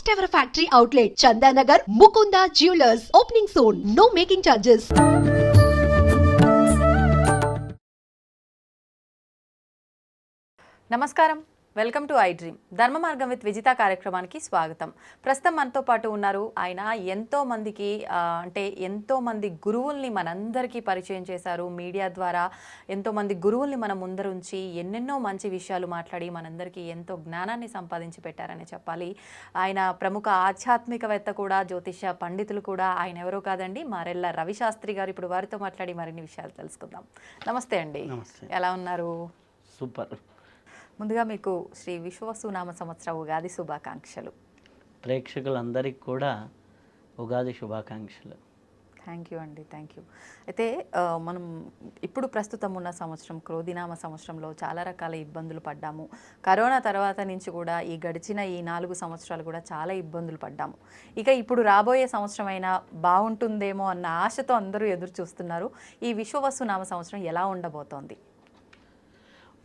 first ever factory outlet, Chandanagar, Mukunda Jewelers, opening soon. No making charges. నమస్కారం, welcome to I dream. ధర్మ మార్గం with Vijitha కార్యక్రమానికి స్వాగతం. ప్రస్తుతం మనతో పాటు ఉన్నారు. ఆయన ఎంతో మంది గురువుల్ని మనందరికీ పరిచయం చేశారు. మీడియా ద్వారా ఎంతో మంది గురువుల్ని మన ముందరుంచి ఎన్నెన్నో మంచి విషయాలు మాట్లాడి మనందరికీ ఎంతో జ్ఞానాన్ని సంపాదించి పెట్టారని చెప్పాలి. ఆయన ప్రముఖ ఆధ్యాత్మికవేత్త కూడా, జ్యోతిష పండితులు కూడా. ఆయన ఎవరో కాదండి, మారెళ్ళ రవిశాస్త్రి గారు. ఇప్పుడు వారితో మాట్లాడి మరిన్ని విషయాలు తెలుసుకుందాం. నమస్తే అండి. ఎలా ఉన్నారు? సూపర్. ముందుగా మీకు శ్రీ విశ్వవసునామ సంవత్సర ఉగాది శుభాకాంక్షలు. ప్రేక్షకులందరికీ కూడా ఉగాది శుభాకాంక్షలు. థ్యాంక్ యూ అండి, థ్యాంక్ యూ. అయితే మనం ఇప్పుడు ప్రస్తుతం ఉన్న సంవత్సరం క్రోధినామ సంవత్సరంలో చాలా రకాల ఇబ్బందులు పడ్డాము. కరోనా తర్వాత నుంచి కూడా ఈ గడిచిన ఈ 4 సంవత్సరాలు కూడా చాలా ఇబ్బందులు పడ్డాము. ఇక ఇప్పుడు రాబోయే సంవత్సరం అయినా బాగుంటుందేమో అన్న ఆశతో అందరూ ఎదురు చూస్తున్నారు. ఈ విశ్వవసునామ సంవత్సరం ఎలా ఉండబోతోంది?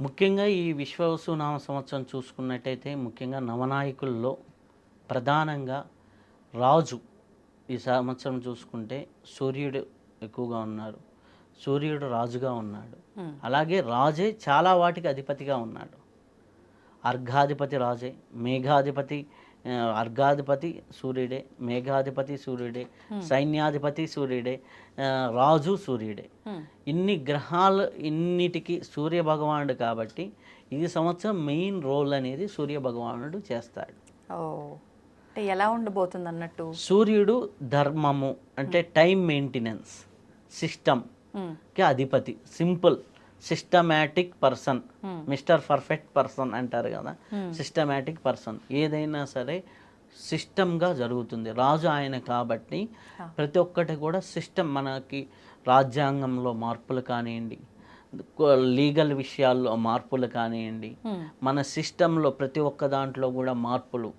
ముఖ్యంగా ఈ విశ్వవసునామ సంవత్సరం చూసుకున్నట్టయితే ముఖ్యంగా నవనాయకుల్లో ప్రధానంగా రాజు ఈ సంవత్సరం చూసుకుంటే సూర్యుడు ఎక్కువగా ఉన్నారు. సూర్యుడు రాజుగా ఉన్నాడు. అలాగే రాజే చాలా వాటికి అధిపతిగా ఉన్నాడు. అర్ఘాధిపతి రాజే, మేఘాధిపతి అర్ఘాధిపతి సూర్యుడే, మేఘాధిపతి సూర్యుడే, సైన్యాధిపతి సూర్యుడే, రాజు సూర్యుడే. ఇన్ని గ్రహాలు ఇన్నిటికి సూర్య భగవానుడు కాబట్టి ఈ సంవత్సరం మెయిన్ రోల్ అనేది సూర్య భగవానుడు చేస్తాడు. అంటే ఎలా ఉండబోతుంది అన్నట్టు? సూర్యుడు ధర్మము అంటే టైం మెయింటెనెన్స్ సిస్టమ్కి అధిపతి. Simple systematic person, mister perfect person అంటారు కదా. సిస్టమాటిక్ పర్సన్ ఏదైనా సరే సిస్టమ్గా జరుగుతుంది. రాజు ఆయన కాబట్టి ప్రతి ఒక్కటి కూడా సిస్టమ్. మనకి రాజ్యాంగంలో మార్పులు కానివ్వండి, లీగల్ విషయాల్లో మార్పులు కానివ్వండి, మన సిస్టంలో ప్రతి ఒక్క దాంట్లో కూడా మార్పులు.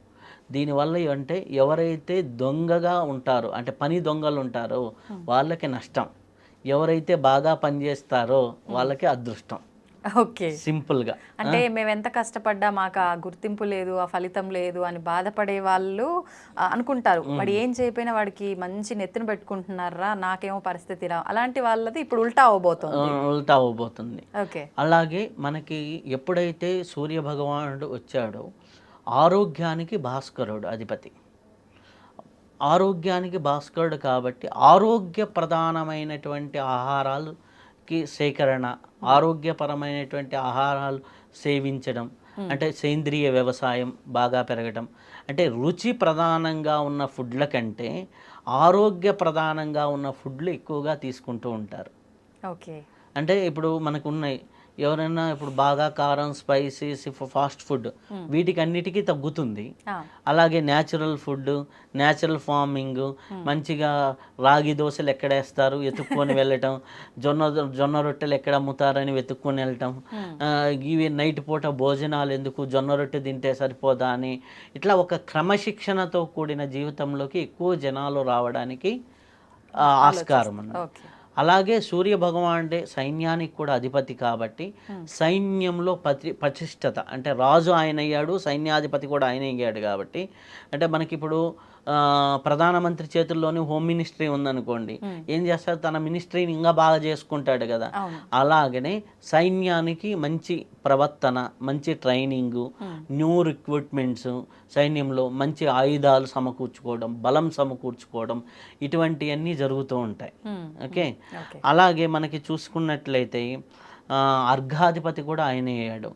దీనివల్ల అంటే ఎవరైతే దొంగగా ఉంటారో, అంటే పని దొంగలు ఉంటారో వాళ్ళకి నష్టం. ఎవరైతే బాగా పనిచేస్తారో వాళ్ళకి అదృష్టం. ఓకే, సింపుల్గా. అంటే మేము ఎంత కష్టపడ్డా మాకు ఆ గుర్తింపు లేదు, ఆ ఫలితం లేదు అని బాధపడే వాళ్ళు అనుకుంటారు, వాడు ఏం చేయకపోయినా వాడికి మంచి నెత్తిన పెట్టుకుంటున్నారా, నాకేమో పరిస్థితి రా. అలాంటి వాళ్ళది ఇప్పుడు ఉల్టా అవ్వబోతుంది. ఓకే. అలాగే మనకి ఎప్పుడైతే సూర్య భగవానుడు వచ్చాడో ఆరోగ్యానికి భాస్కరుడు అధిపతి. ఆరోగ్యానికి భాస్కరుడు కాబట్టి ఆరోగ్య ప్రధానమైనటువంటి ఆహారాలకి సేకరణ, ఆరోగ్యపరమైనటువంటి ఆహారాలు సేవించడం, అంటే సేంద్రియ వ్యవసాయం బాగా పెరగడం, అంటే రుచి ప్రధానంగా ఉన్న ఫుడ్ల కంటే ఆరోగ్య ప్రధానంగా ఉన్న ఫుడ్లు ఎక్కువగా తీసుకుంటూ ఉంటారు. ఓకే. అంటే ఇప్పుడు మనకు ఉన్నాయి, ఎవరైనా ఇప్పుడు బాగా కారం, స్పైసీస్, ఫాస్ట్ ఫుడ్ వీటికి అన్నిటికీ తగ్గుతుంది. అలాగే న్యాచురల్ ఫుడ్, న్యాచురల్ ఫార్మింగ్, మంచిగా రాగి దోశలు ఎక్కడేస్తారు వెతుక్కొని వెళ్ళటం, జొన్న రొట్టెలు ఎక్కడ అమ్ముతారని వెతుక్కొని వెళ్ళటం, ఇవి నైట్ పూట భోజనాలు ఎందుకు, జొన్న రొట్టె తింటే సరిపోదా అని, ఇట్లా ఒక క్రమశిక్షణతో కూడిన జీవితంలోకి ఎక్కువ జనాలు రావడానికి ఆస్కారం అన్నమాట. అలాగే సూర్య భగవానుడే సైన్యానికి కూడా అధిపతి కాబట్టి సైన్యంలో ప్రతిష్టత, అంటే రాజు ఆయన అయ్యాడు, సైన్యాధిపతి కూడా ఆయన అయ్యాడు కాబట్టి, అంటే మనకి ఇప్పుడు ప్రధానమంత్రి చేతుల్లోనే హోమ్ మినిస్ట్రీ ఉందనుకోండి, ఏం చేస్తాడు, తన మినిస్ట్రీని ఇంకా బాగా చేసుకుంటాడు కదా. అలాగనే సైన్యానికి మంచి ప్రవర్తన, మంచి ట్రైనింగు, న్యూ రిక్రూట్మెంట్స్, సైన్యంలో మంచి ఆయుధాలు సమకూర్చుకోవడం, బలం సమకూర్చుకోవడం, ఇటువంటివన్నీ జరుగుతూ ఉంటాయి. ఓకే. అలాగే మనకి చూసుకున్నట్లయితే అర్ఘాధిపతి కూడా ఆయన అయ్యాడు,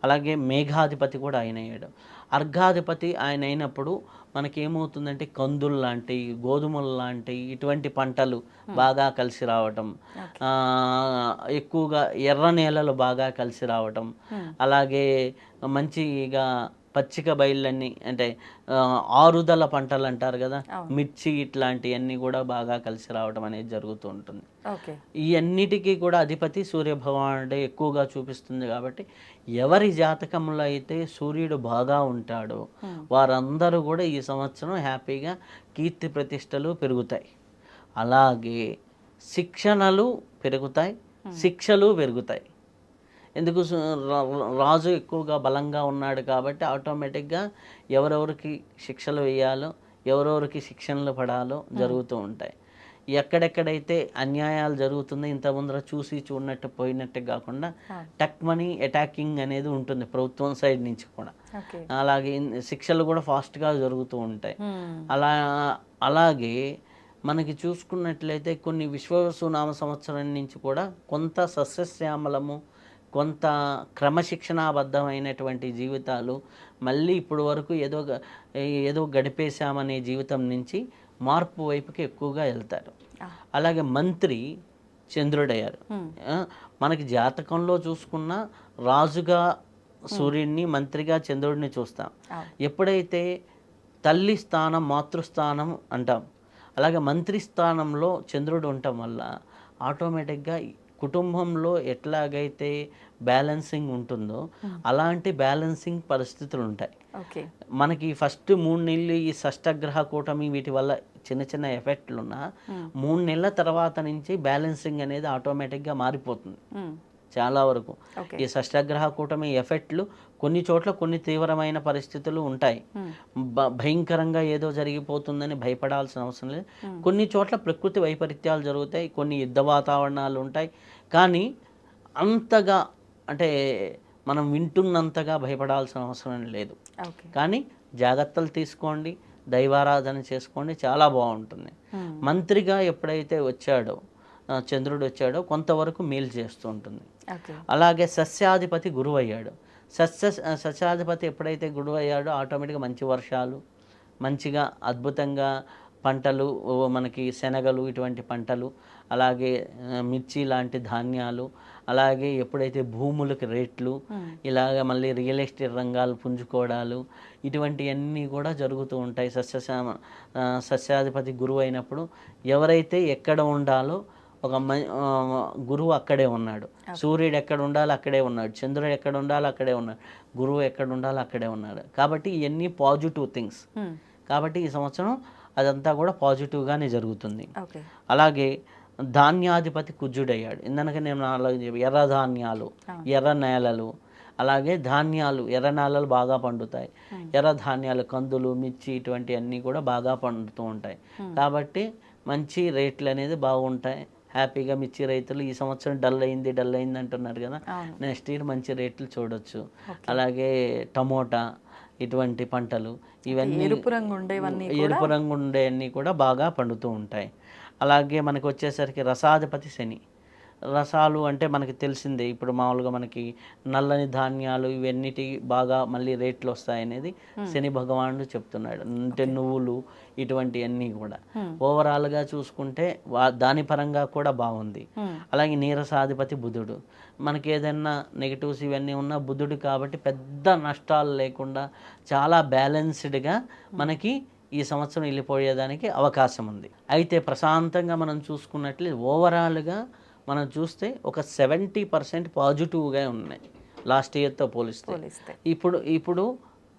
అలాగే మేఘాధిపతి కూడా ఆయన అయ్యాడు. అర్ఘాధిపతి ఆయన అయినప్పుడు మనకేమవుతుందంటే కందులు లాంటి, గోధుమలు లాంటి ఇటువంటి పంటలు బాగా కలిసి రావటం, ఎక్కువగా ఎర్ర నేలలు బాగా కలిసి రావటం, అలాగే మంచిగా పచ్చిక బయళ్ళన్నీ, అంటే ఆరుదల పంటలు అంటారు కదా, మిర్చి ఇట్లాంటివన్నీ కూడా బాగా కలిసి రావడం అనేది జరుగుతూ ఉంటుంది. ఈ అన్నిటికీ కూడా అధిపతి సూర్య భగవానుడే ఎక్కువగా చూపిస్తుంది కాబట్టి ఎవరి జాతకంలో అయితే సూర్యుడు బాగా ఉంటాడో వారందరూ కూడా ఈ సంవత్సరం హ్యాపీగా కీర్తి ప్రతిష్టలు పెరుగుతాయి. అలాగే శిక్షణలు పెరుగుతాయి, శిక్షలు పెరుగుతాయి. ఎందుకు రాజు ఎక్కువగా బలంగా ఉన్నాడు కాబట్టి ఆటోమేటిక్గా ఎవరెవరికి శిక్షలు వేయాలో ఎవరెవరికి శిక్షణలు పడాలో జరుగుతూ ఉంటాయి. ఎక్కడెక్కడైతే అన్యాయాలు జరుగుతుందో ఇంత ముందర చూసి చూడనట్టు పోయినట్టు కాకుండా టక్ మనీ అటాకింగ్ అనేది ఉంటుంది ప్రభుత్వం సైడ్ నుంచి కూడా. అలాగే శిక్షలు కూడా ఫాస్ట్గా జరుగుతూ ఉంటాయి. అలాగే మనకి చూసుకున్నట్లయితే కొన్ని విశ్వవసునామ సంవత్సరం నుంచి కూడా కొంత సస్యశ్యామలము, కొంత క్రమశిక్షణాబద్ధమైనటువంటి జీవితాలు మళ్ళీ ఇప్పుడు వరకు ఏదో గడిపేశామనే జీవితం నుంచి మార్పు వైపుకి ఎక్కువగా వెళ్తారు. అలాగే మంత్రి చంద్రుడయ్యారు. మనకి జాతకంలో చూసుకున్న రాజుగా సూర్యుడిని, మంత్రిగా చంద్రుడిని చూస్తాం. ఎప్పుడైతే తల్లి స్థానం మాతృస్థానం అంటాం, అలాగే మంత్రి స్థానంలో చంద్రుడు ఉండటం వల్ల ఆటోమేటిక్గా కుటుంబంలో ఎట్లాగైతే బ్యాలెన్సింగ్ ఉంటుందో అలాంటి బ్యాలెన్సింగ్ పరిస్థితులు ఉంటాయి. మనకి ఫస్ట్ 3 నెలలు ఈ షష్టగ్రహ కూటమి వీటి వల్ల చిన్న చిన్న ఎఫెక్ట్లు ఉన్నా 3 నెలల తర్వాత నుంచి బ్యాలెన్సింగ్ అనేది ఆటోమేటిక్గా మారిపోతుంది చాలా వరకు. ఈ షష్టగ్రహ కూటమి ఎఫెక్ట్లు కొన్ని చోట్ల కొన్ని తీవ్రమైన పరిస్థితులు ఉంటాయి. భయంకరంగా ఏదో జరిగిపోతుందని భయపడాల్సిన అవసరం లేదు. కొన్ని చోట్ల ప్రకృతి వైపరీత్యాలు జరుగుతాయి, కొన్ని యుద్ధ వాతావరణాలు ఉంటాయి. కానీ అంతగా అంటే మనం వింటున్నంతగా భయపడాల్సిన అవసరం లేదు. కానీ జాగ్రత్తలు తీసుకోండి, దైవారాధన చేసుకోండి, చాలా బాగుంటుంది. మంత్రిగా ఎప్పుడైతే వచ్చాడో చంద్రుడు వచ్చాడో కొంతవరకు మేలు చేస్తూ ఉంటుంది. అలాగే సస్యాధిపతి గురువు అయ్యాడు. సస్యాధిపతి ఎప్పుడైతే గురువు అయ్యాడో ఆటోమేటిక్గా మంచి వర్షాలు, మంచిగా అద్భుతంగా పంటలు, మనకి శనగలు ఇటువంటి పంటలు, అలాగే మిర్చి లాంటి ధాన్యాలు, అలాగే ఎప్పుడైతే భూములకు రేట్లు, ఇలాగ మళ్ళీ రియల్ ఎస్టేట్ రంగాలు పుంజుకోవడాలు ఇటువంటివన్నీ కూడా జరుగుతూ ఉంటాయి. సస్యాధిపతి గురువు అయినప్పుడు ఎవరైతే ఎక్కడ ఉండాలో ఒక గురువు అక్కడే ఉన్నాడు, సూర్యుడు ఎక్కడ ఉండాలో అక్కడే ఉన్నాడు, చంద్రుడు ఎక్కడ ఉండాలో అక్కడే ఉన్నాడు, గురువు ఎక్కడ ఉండాలో అక్కడే ఉన్నాడు. కాబట్టి ఇవన్నీ పాజిటివ్ థింగ్స్. కాబట్టి ఈ సంవత్సరం అదంతా కూడా పాజిటివ్గానే జరుగుతుంది. అలాగే ధాన్యాధిపతి కుజుడయ్యాడు. ఇందనక నేను ఎర్ర ధాన్యాలు, ఎర్ర నేలలు, అలాగే ధాన్యాలు, ఎర్ర నేలలు బాగా పండుతాయి. ఎర్ర ధాన్యాలు, కందులు, మిర్చి ఇటువంటివన్నీ కూడా బాగా పండుతూ ఉంటాయి. కాబట్టి మంచి రేట్లు అనేది బాగుంటాయి. హ్యాపీగా మిర్చి రైతులు ఈ సంవత్సరం డల్ అయింది అంటున్నారు కదా, నెక్స్ట్ ఇయర్ మంచి రేట్లు చూడొచ్చు. అలాగే టమోటా ఇటువంటి పంటలు ఇవన్నీ ఎరుపు రంగు ఉండేవన్నీ కూడా బాగా పండుతూ ఉంటాయి. అలాగే మనకు వచ్చేసరికి రసాధిపతి శని. రసాలు అంటే మనకి తెలిసిందే, ఇప్పుడు మామూలుగా మనకి నల్లని ధాన్యాలు ఇవన్నిటి బాగా మళ్ళీ రేట్లు వస్తాయనేది శని భగవానుడు చెప్తున్నాడు. అంటే నువ్వులు ఇటువంటివన్నీ కూడా ఓవరాల్గా చూసుకుంటే దాని పరంగా కూడా బాగుంది. అలాగే నీరసాధిపతి బుధుడు. మనకి ఏదైనా నెగిటివ్స్ ఇవన్నీ ఉన్నా బుధుడు కాబట్టి పెద్ద నష్టాలు లేకుండా చాలా బ్యాలెన్స్డ్గా మనకి ఈ సంవత్సరం వెళ్ళిపోయేదానికి అవకాశం ఉంది. అయితే ప్రశాంతంగా మనం చూసుకున్నట్లే ఓవరాల్గా మనం చూస్తే ఒక 70% పాజిటివ్గా ఉన్నాయి లాస్ట్ ఇయర్తో పోలిస్తే. ఇప్పుడు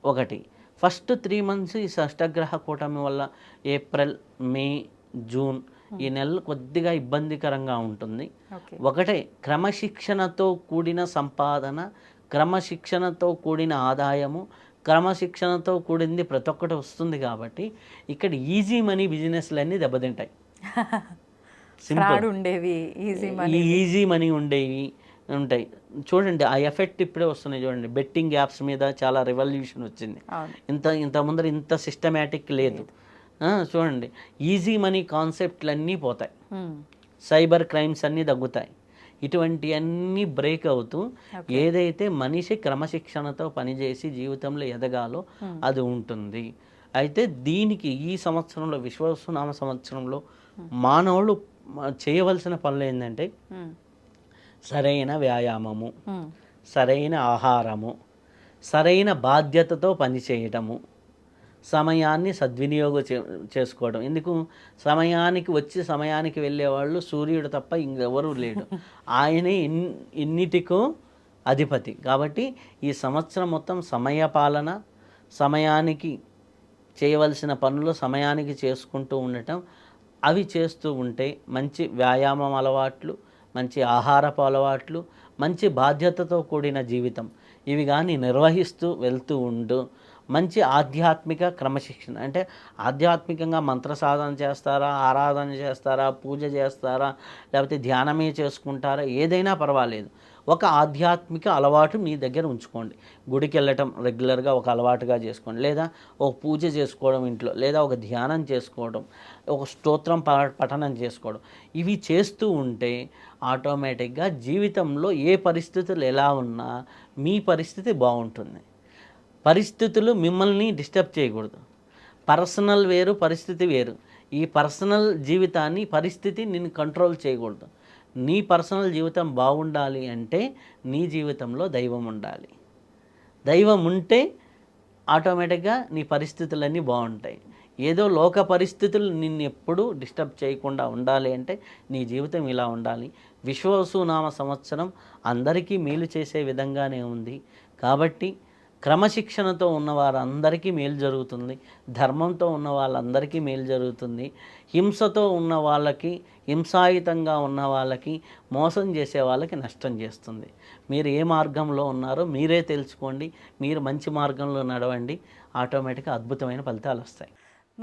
ఒకటి ఫస్ట్ 3 months ఈ షష్టగ్రహ కూటమి వల్ల ఏప్రిల్, మే, జూన్ ఈ నెలలు కొద్దిగా ఇబ్బందికరంగా ఉంటుంది. ఒకటే క్రమశిక్షణతో కూడిన సంపాదన, క్రమశిక్షణతో కూడిన ఆదాయము, క్రమశిక్షణతో కూడింది ప్రతి ఒక్కటి వస్తుంది. కాబట్టి ఇక్కడ ఈజీ మనీ బిజినెస్లు అన్నీ దెబ్బతింటాయి. ఈజీ మనీ ఉండేవి ఉంటాయి. చూడండి ఆ ఎఫెక్ట్ ఇప్పుడే వస్తున్నాయి. చూడండి బెట్టింగ్ యాప్స్ మీద చాలా రెవల్యూషన్ వచ్చింది. ఇంత ముందర ఇంత సిస్టమేటిక్ లేదు. చూడండి ఈజీ మనీ కాన్సెప్ట్లు అన్నీ పోతాయి, సైబర్ క్రైమ్స్ అన్నీ తగ్గుతాయి. ఇటువంటివన్నీ బ్రేక్ అవుతూ ఏదైతే మనిషి క్రమశిక్షణతో పనిచేసి జీవితంలో ఎదగాలో అది ఉంటుంది. అయితే దీనికి ఈ సంవత్సరంలో విశ్వవసునామ సంవత్సరంలో మానవులు చేయవలసిన పనులు ఏంటంటే సరైన వ్యాయామము, సరైన ఆహారము, సరైన బాధ్యతతో పనిచేయటము, సమయాన్ని సద్వినియోగం చేసుకోవడం. ఎందుకు సమయానికి వచ్చి సమయానికి వెళ్ళేవాళ్ళు సూర్యుడు తప్ప ఇంకెవరూ లేడు. ఆయనే ఎన్నిటికో అధిపతి. కాబట్టి ఈ సంవత్సరం మొత్తం సమయపాలన, సమయానికి చేయవలసిన పనులు సమయానికి చేసుకుంటూ ఉండటం, అవి చేస్తూ ఉంటే మంచి వ్యాయామం అలవాట్లు, మంచి ఆహారపు అలవాట్లు, మంచి బాధ్యతతో కూడిన జీవితం ఇవి కానీ నిర్వహిస్తూ వెళ్తూ ఉండు మంచి ఆధ్యాత్మిక క్రమశిక్షణ అంటే ఆధ్యాత్మికంగా మంత్ర సాధన చేస్తారా, ఆరాధన చేస్తారా, పూజ చేస్తారా, లేకపోతే ధ్యానమే చేసుకుంటారా, ఏదైనా పర్వాలేదు. ఒక ఆధ్యాత్మిక అలవాటు మీ దగ్గర ఉంచుకోండి. గుడికి వెళ్ళటం రెగ్యులర్గా ఒక అలవాటుగా చేసుకోండి, లేదా ఒక పూజ చేసుకోవడం ఇంట్లో, లేదా ఒక ధ్యానం చేసుకోవడం, ఒక స్తోత్రం పఠనం చేసుకోవడం. ఇవి చేస్తూ ఉంటే ఆటోమేటిక్గా జీవితంలో ఏ పరిస్థితులు ఎలా ఉన్నా మీ పరిస్థితి బాగుంటుంది. పరిస్థితులు మిమ్మల్ని డిస్టర్బ్ చేయకూడదు. పర్సనల్ వేరు, పరిస్థితి వేరు. ఈ పర్సనల్ జీవితాన్ని పరిస్థితి నిన్ను కంట్రోల్ చేయకూడదు. నీ పర్సనల్ జీవితం బాగుండాలి అంటే నీ జీవితంలో దైవం ఉండాలి. దైవం ఉంటే ఆటోమేటిక్గా నీ పరిస్థితులన్నీ బాగుంటాయి. ఏదో లోక పరిస్థితులు నిన్ను ఎప్పుడూ డిస్టర్బ్ చేయకుండా ఉండాలి అంటే నీ జీవితం ఇలా ఉండాలి. విశ్వవసునామ సంవత్సరం అందరికీ మేలు చేసే విధంగానే ఉంది. కాబట్టి క్రమశిక్షణతో ఉన్న వారందరికీ మేలు జరుగుతుంది, ధర్మంతో ఉన్న వాళ్ళందరికీ మేలు జరుగుతుంది. హింసతో ఉన్న వాళ్ళకి, హింసాయుతంగా ఉన్న వాళ్ళకి, మోసం చేసే వాళ్ళకి నష్టం చేస్తుంది. మీరు ఏ మార్గంలో ఉన్నారో మీరే తెలుసుకోండి. మీరు మంచి మార్గంలో నడవండి, ఆటోమేటిక్గా అద్భుతమైన ఫలితాలు వస్తాయి.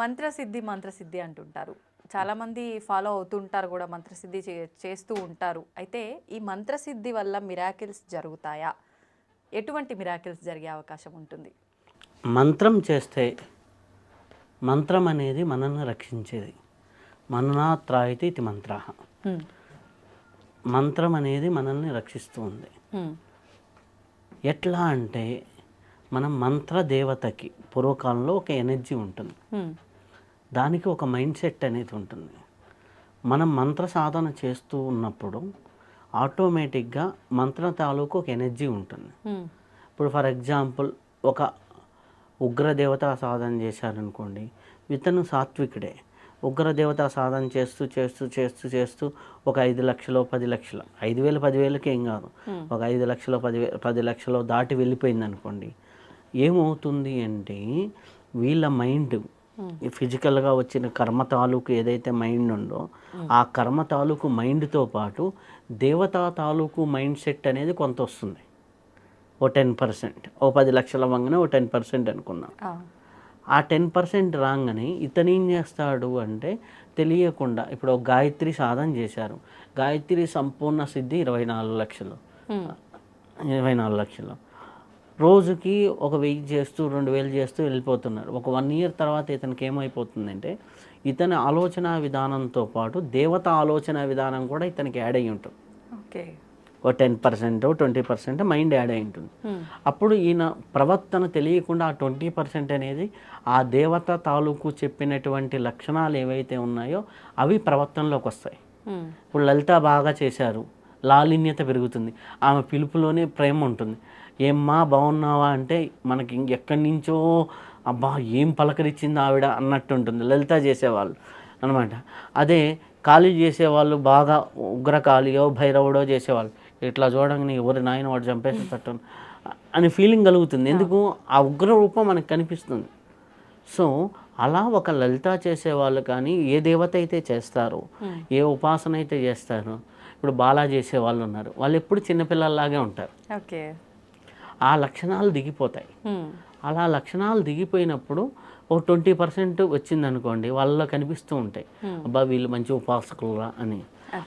మంత్రసిద్ధి అంటుంటారు, చాలామంది ఫాలో అవుతుంటారు కూడా, మంత్రసిద్ధి చేస్తూ ఉంటారు. అయితే ఈ మంత్రసిద్ధి వల్ల మిరాకిల్స్ జరుగుతాయా? ఎటువంటి మిరాకిల్స్ జరిగే అవకాశం ఉంటుంది? మంత్రం చేస్తే, మంత్రం అనేది మనల్ని రక్షించేది. మననాత్రాయితి ఇది మంత్ర. మంత్రం అనేది మనల్ని రక్షిస్తూ ఉంది. ఎట్లా అంటే మనం మంత్ర దేవతకి పూర్వకాలంలో ఒక ఎనర్జీ ఉంటుంది, దానికి ఒక మైండ్ సెట్ అనేది ఉంటుంది. మనం మంత్ర సాధన చేస్తూ ఉన్నప్పుడు ఆటోమేటిక్గా మంత్రం తాలూకు ఒక ఎనర్జీ ఉంటుంది. ఇప్పుడు ఫర్ ఎగ్జాంపుల్ ఒక ఉగ్రదేవత సాధన చేశారనుకోండి, ఇతను సాత్వికుడే. ఉగ్రదేవత సాధన చేస్తూ చేస్తూ చేస్తూ చేస్తూ ఒక 5 లక్షలు 10 లక్షలు, 5,000 10,000కి ఏం కాదు, ఒక 5 లక్షలు 10 లక్షలు దాటి వెళ్ళిపోయింది అనుకోండి, ఏమవుతుంది అంటే వీళ్ళ మైండ్ ఫిజికల్గా వచ్చిన కర్మ తాలూకు ఏదైతే మైండ్ ఉందో ఆ కర్మ తాలూకు మైండ్తో పాటు దేవతా తాలూకు మైండ్ సెట్ అనేది కొంత వస్తుంది. ఓ 10%, ఓ 10 లక్షల వంగనే ఓ 10% అనుకున్నాం. ఆ 10% రాగానే ఇతను ఏం చేస్తాడు అంటే తెలియకుండా, ఇప్పుడు ఒక గాయత్రి సాధన చేశారు, గాయత్రి సంపూర్ణ సిద్ధి 24 లక్షలు, 24 లక్షలు, రోజుకి ఒక 1000 చేస్తూ 2000 చేస్తూ వెళ్ళిపోతున్నారు. ఒక 1 ఇయర్ తర్వాత ఇతనికి ఏమైపోతుందంటే ఇతని ఆలోచన విధానంతో పాటు దేవత ఆలోచన విధానం కూడా ఇతనికి యాడ్ అయ్యి ఉంటుంది. ఓకే, ఓ 10% 20% మైండ్ యాడ్ అయి ఉంటుంది. అప్పుడు ఈయన ప్రవర్తన తెలియకుండా ఆ 20% అనేది ఆ దేవత తాలూకు చెప్పినటువంటి లక్షణాలు ఏవైతే ఉన్నాయో అవి ప్రవర్తనలోకి వస్తాయి. ఇప్పుడు లలిత బాగా చేశారు, లాలిన్యత పెరుగుతుంది, ఆమె పిలుపులోనే ప్రేమ ఉంటుంది. ఏమ్మా బాగున్నావా అంటే మనకి ఎక్కడి నుంచో అబ్బా ఏం పలకరించింది ఆవిడ అన్నట్టు ఉంటుంది లలిత చేసేవాళ్ళు అనమాట. అదే కాళీ చేసేవాళ్ళు బాగా ఉగ్రకాళియో భైరవుడో చేసేవాళ్ళు, ఇట్లా చూడంగానే ఎవరి నాయన వాడు చంపేసేటట్టు అని ఫీలింగ్ కలుగుతుంది. ఎందుకు? ఆ ఉగ్ర రూపం మనకు కనిపిస్తుంది. సో అలా ఒక లలిత చేసేవాళ్ళు కానీ ఏ దేవత అయితే చేస్తారో, ఏ ఉపాసన అయితే చేస్తారో, ఇప్పుడు బాలా చేసే వాళ్ళు ఉన్నారు, వాళ్ళు ఎప్పుడు చిన్నపిల్లల్లాగే ఉంటారు. ఓకే, ఆ లక్షణాలు దిగిపోతాయి. అలా లక్షణాలు దిగిపోయినప్పుడు ఓ 20% వచ్చిందనుకోండి, వాళ్ళలో కనిపిస్తూ ఉంటాయి, అబ్బా వీళ్ళు మంచి ఉపాసకులురా అని.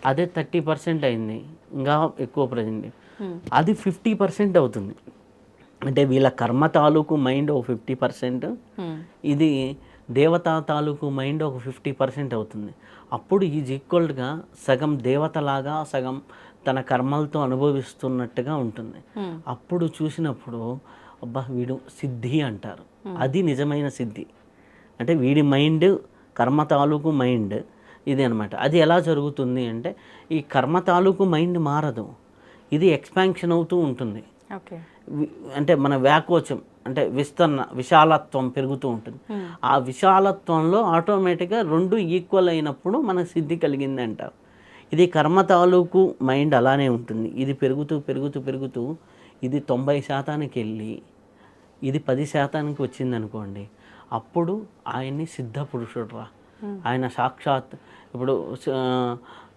అదే 30% అయింది, ఇంకా ఎక్కువ ప్రజెంట్ అది 50% అవుతుంది. అంటే వీళ్ళ కర్మ తాలూకు మైండ్ ఒక 50%, ఇది దేవతా తాలూకు మైండ్ ఒక 50% అవుతుంది. అప్పుడు ఈజ్ ఈక్వల్గా సగం దేవతలాగా సగం తన కర్మలతో అనుభవిస్తున్నట్టుగా ఉంటుంది. అప్పుడు చూసినప్పుడు అబ్బా వీడు సిద్ధి అంటారు, అది నిజమైన సిద్ధి. అంటే వీడి మైండ్ కర్మ తాలూకు మైండ్ ఇది అనమాట. అది ఎలా జరుగుతుంది అంటే ఈ కర్మ తాలూకు మైండ్ మారదు, ఇది ఎక్స్పాన్షన్ అవుతూ ఉంటుంది. అంటే మన వ్యాకోచం అంటే విశాలత్వం పెరుగుతూ ఉంటుంది. ఆ విశాలత్వంలో ఆటోమేటిక్గా రెండు ఈక్వల్ అయినప్పుడు మనకు సిద్ధి కలిగింది అంటారు. ఇది కర్మ తాలూకు మైండ్ అలానే ఉంటుంది, ఇది పెరుగుతూ పెరుగుతూ పెరుగుతూ ఇది 90% వెళ్ళి ఇది 10% వచ్చిందనుకోండి, అప్పుడు ఆయన్ని సిద్ధ పురుషుడు రా, ఆయన సాక్షాత్ ఇప్పుడు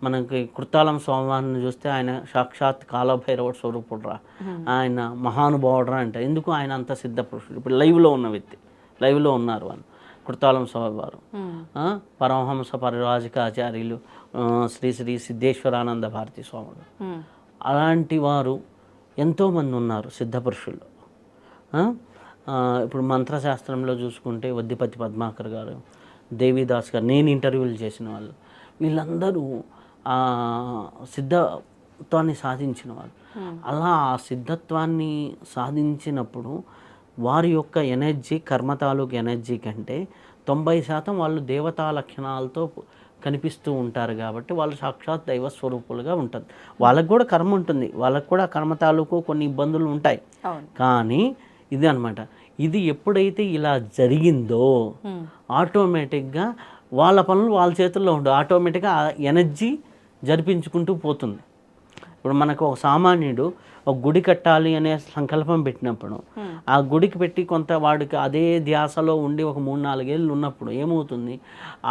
మనకి కృతాళం స్వామివారిని చూస్తే ఆయన సాక్షాత్ కాలభైరవ స్వరూపుడురా, ఆయన మహానుభావుడురా అంటారు. ఎందుకు? ఆయన అంత సిద్ధ పురుషుడు. ఇప్పుడు లైవ్లో ఉన్న వ్యక్తి, లైవ్లో ఉన్నారు వాళ్ళు. కృతాళం స్వామివారు, పరమహంస పరిరాజకాచార్యులు, శ్రీ శ్రీ సిద్ధేశ్వరానంద భారతి స్వాములు, అలాంటి వారు ఎంతోమంది ఉన్నారు సిద్ధపురుషులు. ఇప్పుడు మంత్రశాస్త్రంలో చూసుకుంటే వద్దిపతి పద్మాకర్ గారు, దేవిదాస్ గారు, నేను ఇంటర్వ్యూలు చేసిన వాళ్ళు, వీళ్ళందరూ సిద్ధత్వాన్ని సాధించిన వాళ్ళు. అలా ఆ సిద్ధత్వాన్ని సాధించినప్పుడు వారి యొక్క ఎనర్జీ, కర్మ తాలూకు ఎనర్జీ కంటే 90% వాళ్ళు దేవతా లక్షణాలతో కనిపిస్తూ ఉంటారు. కాబట్టి వాళ్ళు సాక్షాత్ దైవ స్వరూపులుగా ఉంటుంది. వాళ్ళకు కూడా కర్మ ఉంటుంది, వాళ్ళకు కూడా కర్మ తాలూకు కొన్ని ఇబ్బందులు ఉంటాయి. కానీ ఇది అనమాట, ఇది ఎప్పుడైతే ఇలా జరిగిందో ఆటోమేటిక్గా వాళ్ళ పనులు వాళ్ళ చేతుల్లో ఉండవు. ఆటోమేటిక్గా ఆ ఎనర్జీ జరిపించుకుంటూ పోతుంది. ఇప్పుడు మనకు ఒక సామాన్యుడు ఒక గుడి కట్టాలి అనే సంకల్పం పెట్టినప్పుడు ఆ గుడికి పెట్టి కొంత వాడికి అదే ధ్యాసలో ఉండి ఒక 3-4 ఏళ్ళు ఉన్నప్పుడు ఏమవుతుంది,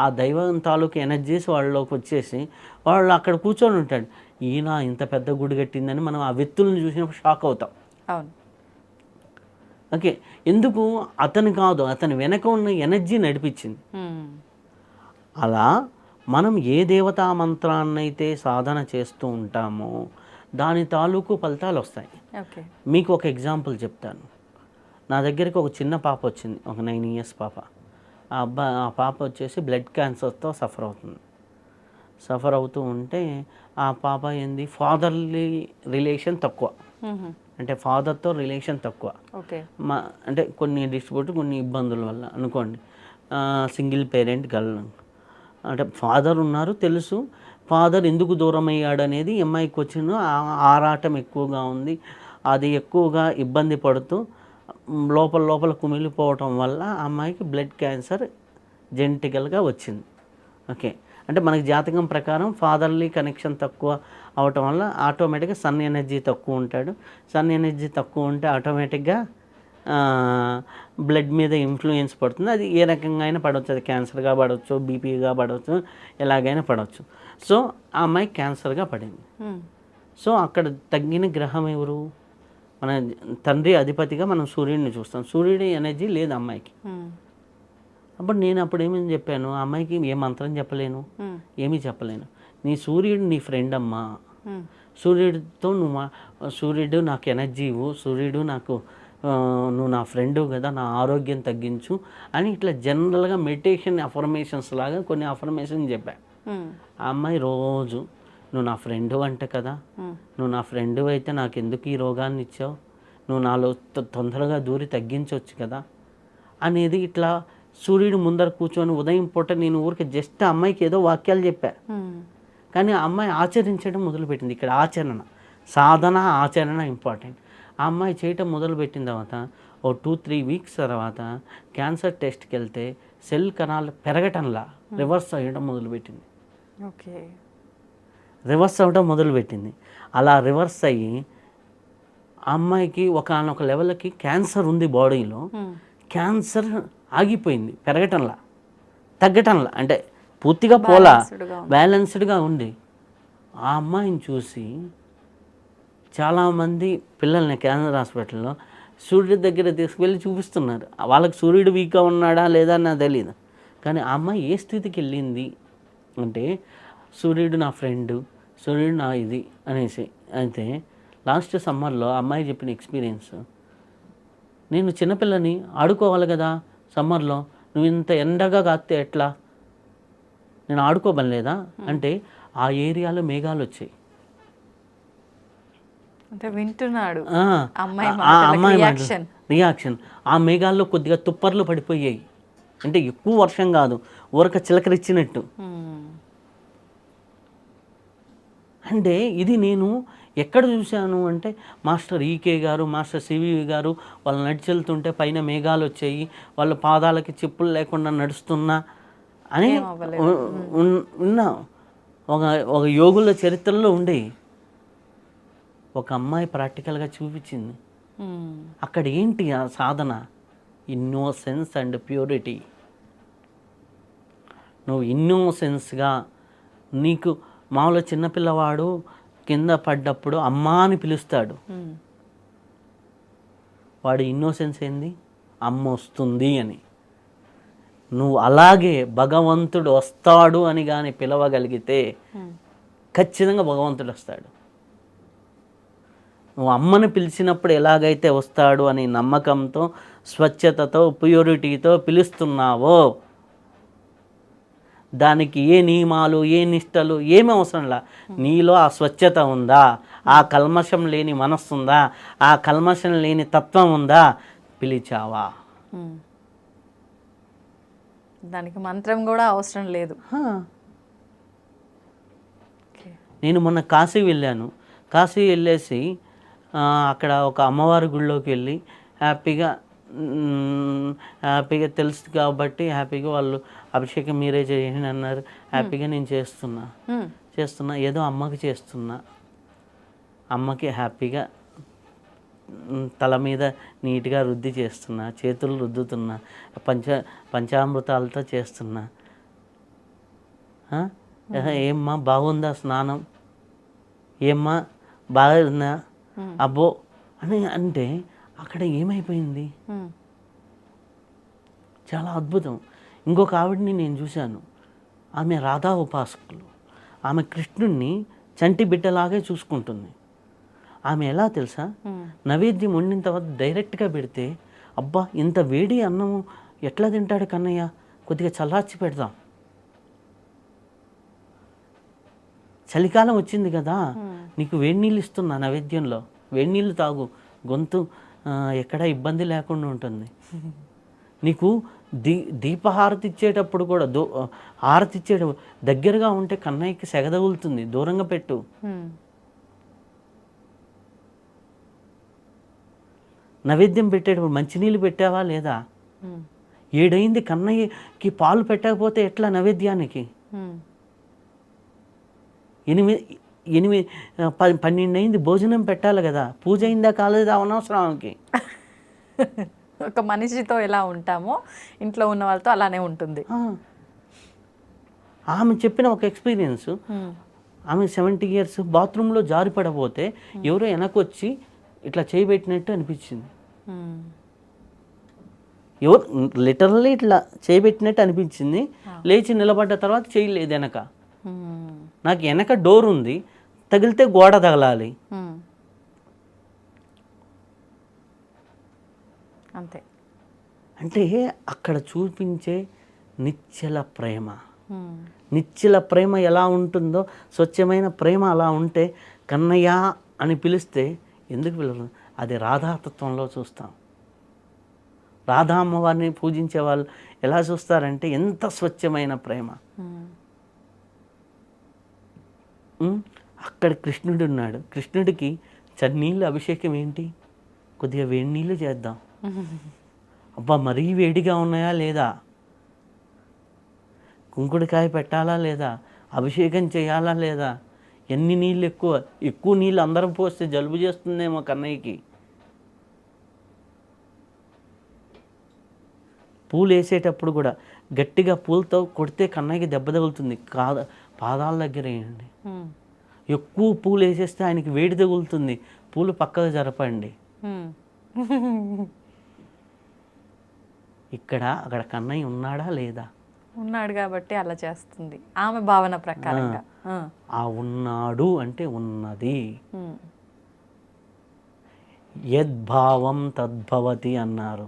ఆ దైవం తాలూకు ఎనర్జీస్ వాళ్ళలోకి వచ్చేసి వాళ్ళు అక్కడ కూర్చొని ఉంటాడు. ఈయన ఇంత పెద్ద గుడి కట్టిందని మనం ఆ వ్యక్తులను చూసినప్పుడు షాక్ అవుతాం. అవును, ఓకే. ఎందుకు? అతను కాదు, అతని వెనక ఉన్న ఎనర్జీ నడిపించింది. అలా మనం ఏ దేవతా మంత్రాన్నైతే సాధన చేస్తూ ఉంటామో దాని తాలూకు ఫలితాలు వస్తాయి. మీకు ఒక ఎగ్జాంపుల్ చెప్తాను. నా దగ్గరికి ఒక చిన్న పాప వచ్చింది, ఒక 9 years పాప. ఆ పాప వచ్చేసి బ్లడ్ క్యాన్సర్తో సఫర్ అవుతూ ఉంటే ఆ పాప ఏంది, ఫాదర్లీ రిలేషన్ తక్కువ, అంటే ఫాదర్తో రిలేషన్ తక్కువ. అంటే కొన్ని డిస్ట్రిబ్యూట్, కొన్ని ఇబ్బందుల వల్ల అనుకోండి. సింగిల్ పేరెంట్ గర్ల్, అంటే ఫాదర్ ఉన్నారు తెలుసు, ఫాదర్ ఎందుకు దూరం అయ్యాడు అనేది అమ్మాయికి వచ్చిన ఆరాటం ఎక్కువగా ఉంది. అది ఎక్కువగా ఇబ్బంది పడుతూ లోపల కుమిలిపోవటం వల్ల అమ్మాయికి బ్లడ్ క్యాన్సర్ జెనెటికల్గా వచ్చింది. ఓకే. అంటే మనకి జాతకం ప్రకారం ఫాదర్లీ కనెక్షన్ తక్కువ అవటం వల్ల ఆటోమేటిక్గా సన్ ఎనర్జీ తక్కువ ఉంటాడు. సన్ ఎనర్జీ తక్కువ ఉంటే ఆటోమేటిక్గా బ్లడ్ మీద ఇన్ఫ్లుయెన్స్ పడుతుంది. అది ఏ రకంగా అయినా పడవచ్చు, అది క్యాన్సర్గా పడవచ్చు, బీపీగా పడవచ్చు, ఎలాగైనా పడవచ్చు. సో ఆ అమ్మాయి క్యాన్సర్గా పడింది. సో అక్కడ తగ్గిన గ్రహం ఎవరు? మన తండ్రి అధిపతిగా మనం సూర్యుడిని చూస్తాం. సూర్యుడి ఎనర్జీ లేదు అమ్మాయికి. అప్పుడు ఏమని చెప్పాను, ఆ అమ్మాయికి ఏ మంత్రం చెప్పలేను, ఏమీ చెప్పలేను. నీ సూర్యుడు నీ ఫ్రెండ్ అమ్మా, సూర్యుడితో సూర్యుడు నాకు ఎనర్జీ ఇవ్వు, సూర్యుడు నాకు నువ్వు నా ఫ్రెండ్ కదా, నా ఆరోగ్యం తగ్గించు అని ఇట్లా జనరల్గా మెడిటేషన్ అఫర్మేషన్స్ లాగా కొన్ని అఫర్మేషన్ చెప్పా. ఆ అమ్మాయి రోజు నువ్వు నా ఫ్రెండ్ అంట కదా, నువ్వు నా ఫ్రెండ్ అయితే నాకు ఎందుకు ఈ రోగాన్ని ఇచ్చావు, నువ్వు నాలో తొందరగా దూరి తగ్గించవచ్చు కదా అనేది ఇట్లా సూర్యుడు ముందర కూర్చొని ఉదయం పూట నేను ఊరికి జస్ట్ అమ్మాయికి ఏదో వాక్యాలు చెప్పా. కానీ ఆ అమ్మాయి ఆచరించడం మొదలుపెట్టింది. ఇక్కడ ఆచరణ, సాధన, ఆచరణ ఇంపార్టెంట్. ఆ అమ్మాయి చేయటం మొదలుపెట్టిన తర్వాత ఓ 2-3 weeks తర్వాత క్యాన్సర్ టెస్ట్కి వెళ్తే సెల్ కణాలు పెరగటంలా రివర్స్ అయ్యడం మొదలుపెట్టింది. రివర్స్ అవ్వడం మొదలుపెట్టింది. అలా రివర్స్ అయ్యి ఆ అమ్మాయికి ఒకనొక లెవెల్కి క్యాన్సర్ ఉంది బాడీలో, క్యాన్సర్ ఆగిపోయింది, పెరగటంలా తగ్గటంలా, అంటే పూర్తిగా పోలా, బ్యాలెన్స్డ్గా ఉంది. ఆ అమ్మాయిని చూసి చాలామంది పిల్లల్ని క్యాన్సర్ హాస్పిటల్లో సూర్యుడి దగ్గర తీసుకువెళ్ళి చూపిస్తున్నారు. వాళ్ళకి సూర్యుడు వీక్గా ఉన్నాడా లేదా అని నాకు తెలియదు. కానీ ఆ అమ్మాయి ఏ స్థితికి వెళ్ళింది అంటే సూర్యుడు నా ఫ్రెండు, సూర్యుడు నా ఇది అనేసి. అయితే లాస్ట్ సమ్మర్లో అమ్మాయి చెప్పిన ఎక్స్పీరియన్స్, నేను చిన్నపిల్లని ఆడుకోవాలి కదా సమ్మర్లో, నువ్వు ఇంత ఎండగా కాస్తే ఎట్లా, నేను ఆడుకోబడలేదా అంటే ఆ ఏరియాలో మేఘాలు వచ్చాయి. వింటున్నాడు రియాక్షన్. ఆ మేఘాల్లో కొద్దిగా తుప్పర్లు పడిపోయాయి, అంటే ఎక్కువ వర్షం కాదు, ఊరక చిలకరిచ్చినట్టు. అంటే ఇది నేను ఎక్కడ చూశాను అంటే మాస్టర్ ఈకే గారు, మాస్టర్ సివివి గారు వాళ్ళు నడిచెళ్తుంటే పైన మేఘాలు వచ్చాయి, వాళ్ళ పాదాలకి చెప్పులు లేకుండా నడుస్తున్నా అని ఉన్నా. ఒక యోగుల చరిత్రలో ఉండే ఒక అమ్మాయి ప్రాక్టికల్గా చూపించింది. అక్కడ ఏంటి ఆ సాధన? Innocence and purity. నువ్వు ఇన్నోసెన్స్గా నీకు మామూలుగా చిన్నపిల్లవాడు కింద పడ్డప్పుడు అమ్మా అని పిలుస్తాడు. వాడి ఇన్నోసెన్స్ ఏంది, అమ్మ వస్తుంది అని. నువ్వు అలాగే భగవంతుడు వస్తాడు అని కానీ పిలవగలిగితే ఖచ్చితంగా భగవంతుడు వస్తాడు. నువ్వు అమ్మని పిలిచినప్పుడు ఎలాగైతే వస్తాడు అని నమ్మకంతో, స్వచ్ఛతతో, ప్యూరిటీతో పిలుస్తున్నావో దానికి ఏ నియమాలు, ఏ నిష్టలు ఏమీ అవసరంలా. నీలో ఆ స్వచ్ఛత ఉందా, ఆ కల్మషం లేని మనస్సు ఉందా, ఆ కల్మషం లేని తత్వం ఉందా, పిలిచావా. దానికి మంత్రం కూడా అవసరం లేదు. నేను మొన్న కాశీ వెళ్ళాను. కాశీ వెళ్ళేసి అక్కడ ఒక అమ్మవారి గుళ్ళోకి వెళ్ళి హ్యాపీగా తెలుసు కాబట్టి హ్యాపీగా వాళ్ళు అభిషేకం మీరే చేయండి అన్నారు. హ్యాపీగా నేను చేస్తున్నా ఏదో అమ్మకి చేస్తున్నా. అమ్మకి హ్యాపీగా తల మీద నీట్గా రుద్ది చేస్తున్నా, చేతులు రుద్దుతున్నా, పంచామృతాలతో చేస్తున్నా. ఏమ్మా బాగుందా స్నానం, ఏమ్మా బాగుందా, అబ్బో అని అంటే అక్కడ ఏమైపోయింది. చాలా అద్భుతం. ఇంకొక ఆవిడని నేను చూశాను. ఆమె రాధా ఉపాసకులు. ఆమె కృష్ణుణ్ణి చంటి బిడ్డలాగే చూసుకుంటుంది. ఆమె ఎలా తెలుసా, నైవేద్యం వండిన తర్వాత డైరెక్ట్గా పెడితే అబ్బా ఇంత వేడి అన్నము ఎట్లా తింటాడు కన్నయ్య, కొద్దిగా చల్లార్చి పెడదాం, చలికాలం వచ్చింది కదా నీకు వేడి నీళ్ళు ఇస్తున్నా, నైవేద్యంలో వేడి నీళ్ళు తాగు, గొంతు ఎక్కడ ఇబ్బంది లేకుండా ఉంటుంది. నీకు దీపహారతి ఇచ్చేటప్పుడు కూడా హారతి ఇచ్చేటప్పుడు దగ్గరగా ఉంటే కన్నయ్యకి సెగ తగులుతుంది, దూరంగా పెట్టు. నైవేద్యం పెట్టేటప్పుడు మంచినీళ్ళు పెట్టావా లేదా, 7 అయింది కన్నయ్యకి పాలు పెట్టకపోతే ఎట్లా నైవేద్యానికి, 12 అయింది భోజనం పెట్టాలి కదా, పూజ అయిందా కాలేదా అనవసరం ఆమెకి. ఒక మనిషితో ఎలా ఉంటామో ఇంట్లో ఉన్న వాళ్ళతో అలానే ఉంటుంది. ఆమె చెప్పిన ఒక ఎక్స్పీరియన్స్, ఆమె 70 years బాత్రూంలో జారి పడబోతే ఎవరో వెనకొచ్చి ఇట్లా చేయబెట్టినట్టు అనిపించింది. ఎవరు లిటరల్లీ ఇట్లా చేయబెట్టినట్టు అనిపించింది. లేచి నిలబడ్డ తర్వాత చేయలేదు వెనక. నాకు వెనక డోర్ ఉంది, తగిలితే గోడ తగలాలి అంతే. అంటే అక్కడ చూపించే నిశ్చల ప్రేమ, నిశ్చల ప్రేమ ఎలా ఉంటుందో, స్వచ్ఛమైన ప్రేమ అలా ఉంటే కన్నయ్య అని పిలిస్తే ఎందుకు పిలవరు, అది రాధాతత్వంలో చూస్తాం. రాధా అమ్మవారిని పూజించే వాళ్ళు ఎలా చూస్తారంటే ఎంత స్వచ్ఛమైన ప్రేమ. అక్కడ కృష్ణుడు ఉన్నాడు. కృష్ణుడికి చన్నీళ్ళు అభిషేకం ఏంటి, కొద్దిగా వేడి నీళ్ళు చేద్దాం. అబ్బా మరీ వేడిగా ఉన్నాయా లేదా, కుంకుడికాయ పెట్టాలా లేదా, అభిషేకం చేయాలా లేదా, ఎన్ని నీళ్ళు ఎక్కువ నీళ్ళు అందరం పోస్తే జలుబు చేస్తుందేమో కన్నయ్యకి. పూలు వేసేటప్పుడు కూడా గట్టిగా పూలతో కొడితే కన్నయ్యకి దెబ్బ తగులుతుంది. పాదాల దగ్గర వేయండి. ఎక్కువ పూలు వేసేస్తే ఆయనకి వేడి తగులుతుంది, పూలు పక్కకు జరపండి. అక్కడ కన్నయ్య ఉన్నాడా లేదా, ఉన్నాడు కాబట్టి అలా చేస్తుంది ఆమె భావన ప్రకారంగా. ఆ ఉన్నాడు అంటే ఉన్నది. యద్భావం తద్భవతి అన్నారు.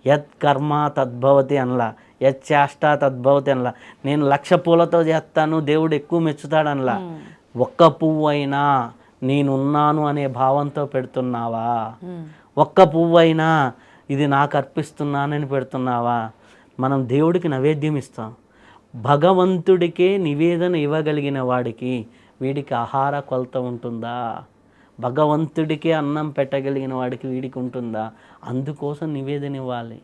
యత్ కర్మ తద్భవతి అనలా, యత్ చేష్ట తద్భవతి అనలా. నేను 1,00,000 పూలతో చేస్తాను దేవుడు ఎక్కువ మెచ్చుతాడు అనలా. ఒక్క పువ్వు అయినా నేనున్నాను అనే భావంతో పెడుతున్నావా, ఒక్క పువ్వు అయినా ఇది నాకు అర్పిస్తున్నానని పెడుతున్నావా. మనం దేవుడికి నైవేద్యం ఇస్తాం, భగవంతుడికే నివేదన ఇవ్వగలిగిన వాడికి వీడికి ఆహార కొలత ఉంటుందా, భగవంతుడికే అన్నం పెట్టగలిగిన వాడికి వీడికి ఉంటుందా. అందుకోసం నివేదన ఇవ్వాలి.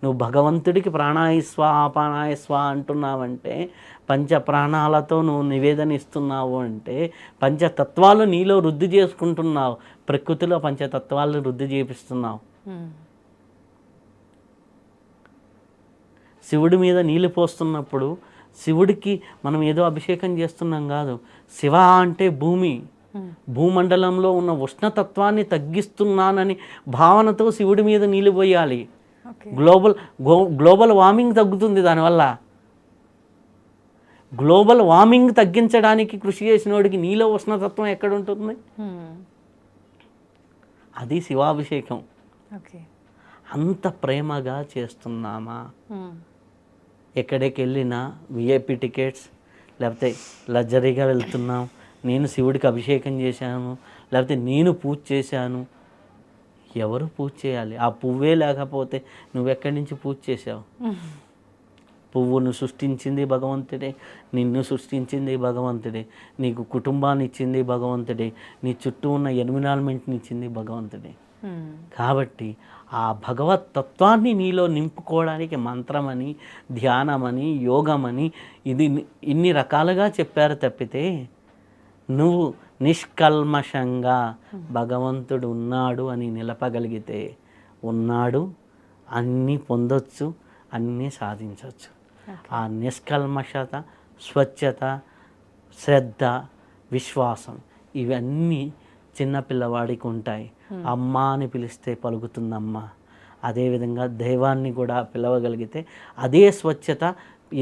నువ్వు భగవంతుడికి ప్రాణాయస్వ ఆపానాయస్వ అంటున్నావంటే, పంచ ప్రాణాలతో నువ్వు నివేదన ఇస్తున్నావు అంటే పంచతత్వాలు నీలో వృద్ధి చేసుకుంటున్నావు, ప్రకృతిలో పంచతత్వాలు వృద్ధి చేపిస్తున్నావు. శివుడి మీద నీళ్ళు పోస్తున్నప్పుడు శివుడికి మనం ఏదో అభిషేకం చేస్తున్నాం కాదు. శివ అంటే భూమి, భూమండలంలో ఉన్న ఉష్ణతత్వాన్ని తగ్గిస్తున్నానని భావనతో శివుడి మీద నీళ్ళు పోయాలి. గ్లోబల్ వార్మింగ్ తగ్గుతుంది దానివల్ల. గ్లోబల్ వార్మింగ్ తగ్గించడానికి కృషి చేసినోడికి నీలో ఉష్ణతత్వం ఎక్కడ ఉంటుంది? అది శివాభిషేకం. అంత ప్రేమగా చేస్తున్నామా? ఎక్కడికి వెళ్ళినా విఐపి టికెట్స్, లేకపోతే లగ్జరీగా వెళ్తున్నాం, నేను శివుడికి అభిషేకం చేశాను, లేకపోతే నేను పూజ చేశాను. ఎవరు పూజ చేయాలి? ఆ పువ్వే లేకపోతే నువ్వెక్కడి నుంచి పూజ చేసావు? పువ్వును సృష్టించింది భగవంతుడే, నిన్ను సృష్టించింది భగవంతుడే, నీకు కుటుంబాన్ని ఇచ్చింది భగవంతుడే, నీ చుట్టూ ఉన్న ఎన్విరాన్మెంట్ని ఇచ్చింది భగవంతుడే. కాబట్టి ఆ భగవత్ తత్వాన్ని నీలో నింపుకోవడానికి మంత్రమని, ధ్యానమని, యోగమని ఇది ఇన్ని రకాలుగా చెప్పారు తప్పితే నువ్వు నిష్కల్మషంగా భగవంతుడు ఉన్నాడు అని నిలపగలిగితే ఉన్నాడు, అన్నీ పొందొచ్చు, అన్నీ సాధించవచ్చు. ఆ నిష్కల్మషత, స్వచ్ఛత, శ్రద్ధ, విశ్వాసం ఇవన్నీ చిన్నపిల్లవాడికి ఉంటాయి. అమ్మ అని పిలిస్తే పలుకుతుందమ్మ. అదేవిధంగా దైవాన్ని కూడా పిలవగలిగితే అదే స్వచ్ఛత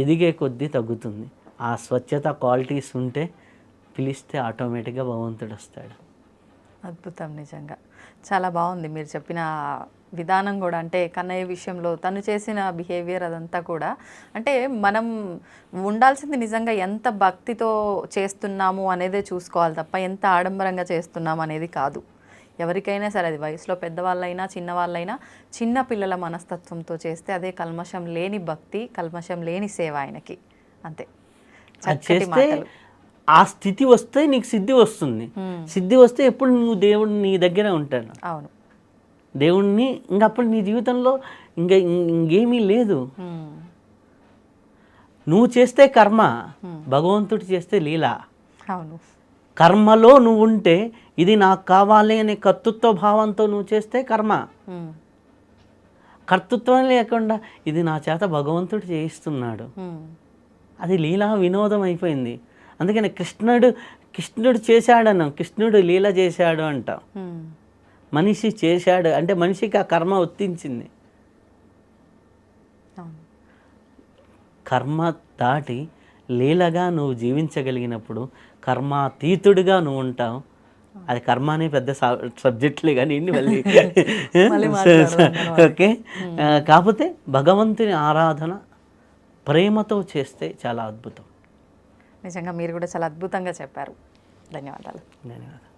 ఎదిగే కొద్దీ తగ్గుతుంది. ఆ స్వచ్ఛత క్వాలిటీస్ ఉంటే పిలిస్తే ఆటోమేటిక్గా భగవంతుడు వస్తాడు. అద్భుతం, నిజంగా చాలా బాగుంది మీరు చెప్పిన విధానం కూడా. అంటే కన్నయ్య విషయంలో తను చేసిన బిహేవియర్ అదంతా కూడా, అంటే మనం ఉండాల్సింది నిజంగా ఎంత భక్తితో చేస్తున్నాము అనేదే చూసుకోవాలి తప్ప ఎంత ఆడంబరంగా చేస్తున్నాము అనేది కాదు. ఎవరికైనా సరే, అది వయసులో పెద్దవాళ్ళైనా చిన్నవాళ్ళైనా, చిన్న పిల్లల మనస్తత్వంతో చేస్తే అదే కల్మషం లేని భక్తి, కల్మషం లేని సేవ ఆయనకి. అంతే. చక్కటి మాటలు. ఆ స్థితి వస్తే నీకు సిద్ధి వస్తుంది. సిద్ధి వస్తే ఎప్పుడు నువ్వు దేవుడు నీ దగ్గర ఉంటాడు. అవును, దేవుణ్ణి ఇంకప్పుడు నీ జీవితంలో ఇంకేమీ లేదు. నువ్వు చేస్తే కర్మ, భగవంతుడు చేస్తే లీల. అవును. కర్మలో నువ్వు ఉంటే ఇది నాకు కావాలి అనే కర్తృత్వ భావంతో నువ్వు చేస్తే కర్మ. కర్తృత్వం లేకుండా ఇది నా చేత భగవంతుడు చేయిస్తున్నాడు, అది లీలా వినోదం అయిపోయింది. అందుకని కృష్ణుడు చేశాడను, కృష్ణుడు లీల చేశాడు అంటాం. మనిషి చేశాడు అంటే మనిషికి ఆ కర్మ వర్తించింది. కర్మ దాటి లీలగా నువ్వు జీవించగలిగినప్పుడు కర్మాతీతుడిగా నువ్వు ఉంటావు. అది కర్మ అనే పెద్ద సబ్జెక్టులే కానీ మళ్ళీ ఓకే. కాకపోతే భగవంతుని ఆరాధన ప్రేమతో చేస్తే చాలా అద్భుతం. నిజంగా మీరు కూడా చాలా అద్భుతంగా చెప్పారు. ధన్యవాదాలు. ధన్యవాదాలు.